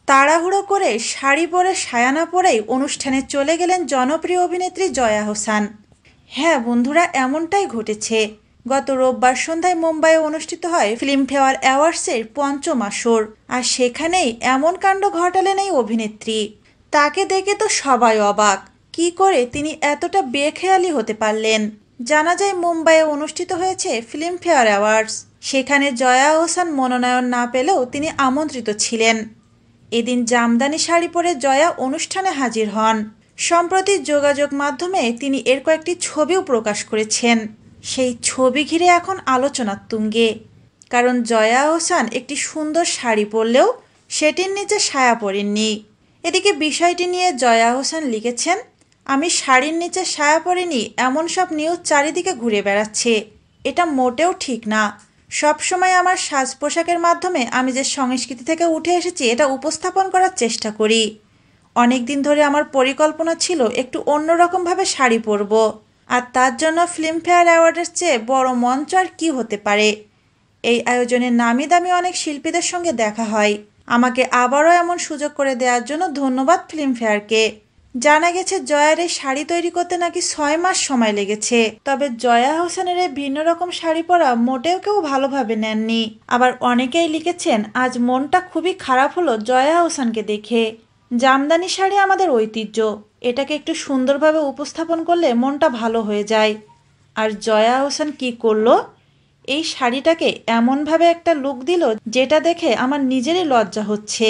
তাড়াহুড়ো করে শাড়ি পরে সায়ানা পরেই অনুষ্ঠানে চলে গেলেন জনপ্রিয় অভিনেত্রী জয়া হোসেন। হ্যাঁ বন্ধুরা, এমনটাই ঘটেছে। গত রোববার সন্ধ্যায় মুম্বাইয়ে অনুষ্ঠিত হয় ফিল্মফেয়ার অ্যাওয়ার্ডসের পঞ্চম আসর, আর সেখানেই এমন কাণ্ড ঘটালেন এই অভিনেত্রী। তাকে দেখে তো সবাই অবাক, কি করে তিনি এতটা বেখেয়ালি হতে পারলেন। জানা যায় মুম্বাইয়ে অনুষ্ঠিত হয়েছে ফিল্মফেয়ার অ্যাওয়ার্ডস, সেখানে জয়া হোসেন মনোনয়ন না পেলেও তিনি আমন্ত্রিত ছিলেন। এদিন জামদানি শাড়ি পরে জয়া অনুষ্ঠানে হাজির হন। সম্প্রতি যোগাযোগ মাধ্যমে তিনি এর কয়েকটি ছবিও প্রকাশ করেছেন। সেই ছবি ঘিরে এখন আলোচনার তুঙ্গে, কারণ জয়া হোসেন একটি সুন্দর শাড়ি পরলেও সেটির নিচে সায়া পরেননি। এদিকে বিষয়টি নিয়ে জয়া হোসেন লিখেছেন, আমি শাড়ির নিচে সায়া পরিনি এমন সব নিউজ চারিদিকে ঘুরে বেড়াচ্ছে, এটা মোটেও ঠিক না। সবসময় আমার সাজ পোশাকের মাধ্যমে আমি যে সংস্কৃতি থেকে উঠে এসেছি এটা উপস্থাপন করার চেষ্টা করি। অনেক দিন ধরে আমার পরিকল্পনা ছিল একটু অন্যরকমভাবে শাড়ি পরব, আর তার জন্য ফিল্মফেয়ার অ্যাওয়ার্ডের চেয়ে বড় মঞ্চ আর কী হতে পারে। এই আয়োজনে নামি দামি অনেক শিল্পীদের সঙ্গে দেখা হয়। আমাকে আবারও এমন সুযোগ করে দেওয়ার জন্য ধন্যবাদ ফিল্মফেয়ারকে। জানা গেছে জয়ার এই শাড়ি তৈরি করতে নাকি 6 মাস সময় লেগেছে। তবে জয়া হোসেনের এই ভিন্ন রকম শাড়ি পরা মোটেও কেউ ভালোভাবে নেননি। আবার অনেকেই লিখেছেন, আজ মনটা খুবই খারাপ হলো জয়া হোসেনকে দেখে। জামদানি শাড়ি আমাদের ঐতিহ্য, এটাকে একটু সুন্দরভাবে উপস্থাপন করলে মনটা ভালো হয়ে যায়। আর জয়া হোসেন কি করলো, এই শাড়িটাকে এমনভাবে একটা লুক দিল যেটা দেখে আমার নিজেরই লজ্জা হচ্ছে।